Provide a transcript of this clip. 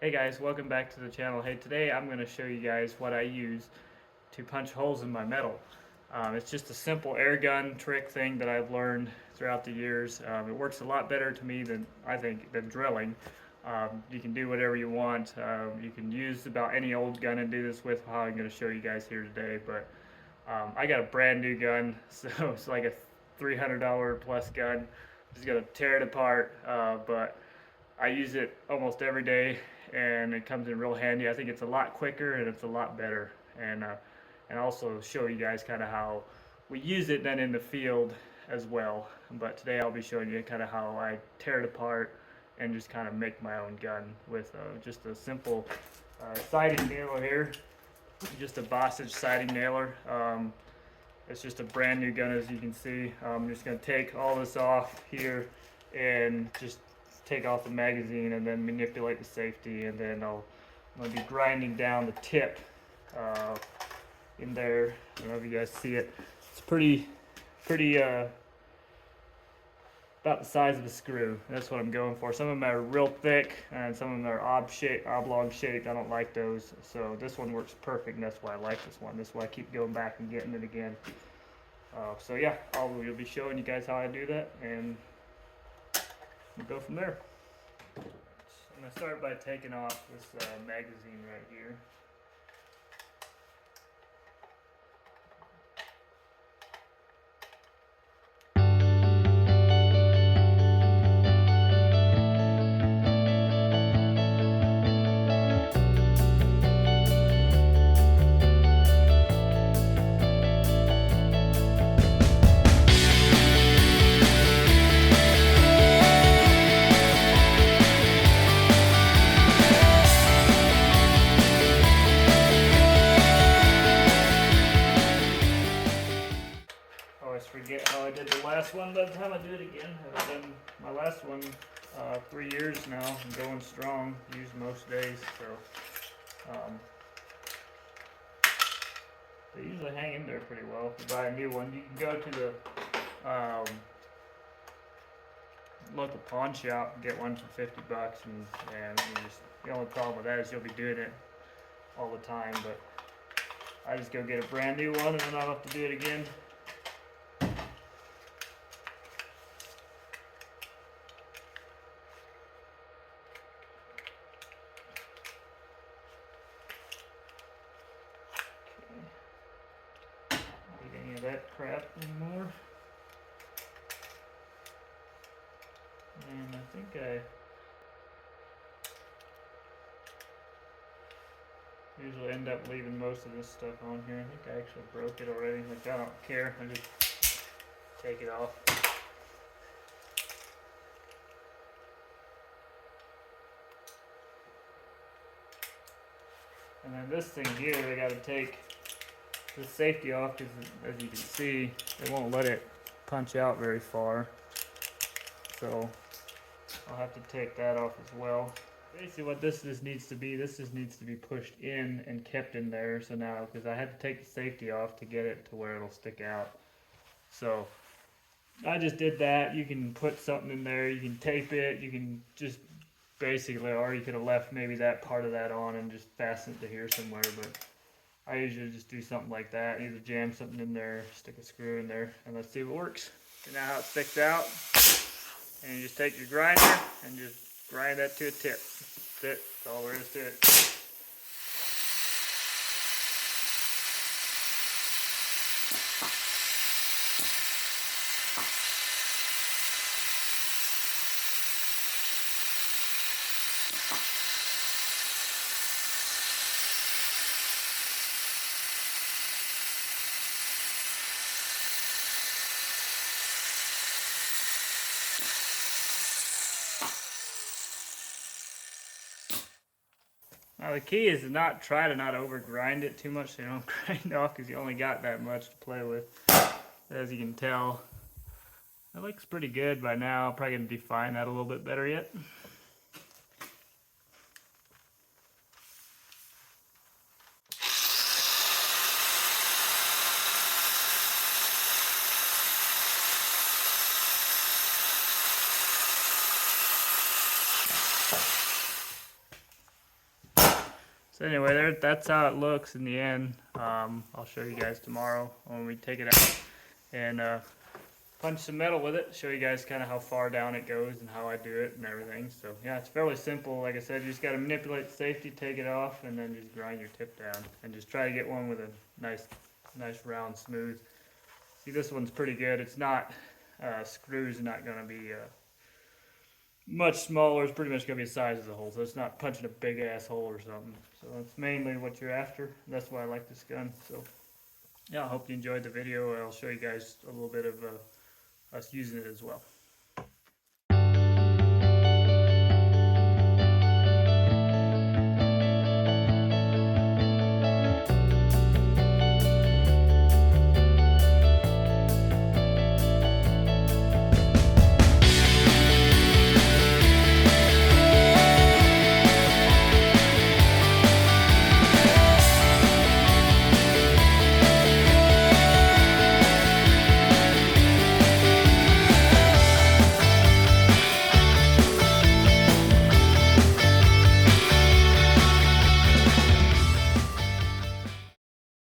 Hey guys, welcome back to the channel. Hey, today I'm going to show you guys what I use to punch holes in my metal. It's just a simple air gun trick thing that I've learned throughout the years. It works a lot better to me than I think than drilling. You can do whatever you want. You can use about any old gun and do this with how I'm going to show you guys here today. But I got a brand new gun, so it's like a $300 plus gun. Just going to tear it apart, but I use it almost every day, and it comes in real handy. I think it's a lot quicker and it's a lot better, and also show you guys kind of how we use it then in the field as well. But today I'll be showing you kind of how I tear it apart and just kind of make my own gun with just a simple siding nailer here, just a Bossage siding nailer. It's just a brand new gun, as you can see. I'm just going to take all this off here and just take off the magazine and then manipulate the safety, and then I'm going to be grinding down the tip in there. I don't know if you guys see it. It's pretty about the size of a screw. That's what I'm going for. Some of them are real thick and some of them are oblong shaped. I don't like those, so this one works perfect, and that's why I like this one. That's why I keep going back and getting it again. So yeah, we'll be showing you guys how I do that, and we'll go from there. So I'm going to start by taking off this magazine right here. Forget how I did the last one by the time I do it again. I've done my last one 3 years now. I'm going strong, use most days, so they usually hang in there pretty well. If you buy a new one, you can go to the local pawn shop and get one for $50, and the only problem with that is you'll be doing it all the time. But I just go get a brand new one, and then I'll have to do it again. That crap anymore. And I think I usually end up leaving most of this stuff on here. I think I actually broke it already. Like, I don't care. I just take it off. And then this thing here, I got to take the safety off, because as you can see, it won't let it punch out very far, so I'll have to take that off as well. Basically what this needs to be, this just needs to be pushed in and kept in there. So now, because I had to take the safety off to get it to where it'll stick out, so I just did that. You can put something in there, you can tape it, you can just basically, or you could have left maybe that part of that on and just fasten it to here somewhere, but I usually just do something like that. Either jam something in there, stick a screw in there, and let's see what works. See now how it sticks out? And you just take your grinder and just grind that to a tip. That's it. That's all there is to it. Now the key is to try to not over grind it too much, so you don't grind off, because you only got that much to play with. As you can tell, that looks pretty good by now. I'm probably going to define that a little bit better yet. So anyway, that's how it looks in the end. I'll show you guys tomorrow when we take it out and punch some metal with it. Show you guys kind of how far down it goes and how I do it and everything. So yeah, it's fairly simple. Like I said, you just got to manipulate the safety, take it off, and then just grind your tip down. And just try to get one with a nice round smooth. See, this one's pretty good. It's not, screws not going to be much smaller. It's pretty much going to be the size of the hole. So it's not punching a big ass hole or something. So that's mainly what you're after. That's why I like this gun. So yeah, I hope you enjoyed the video. I'll show you guys a little bit of us using it as well.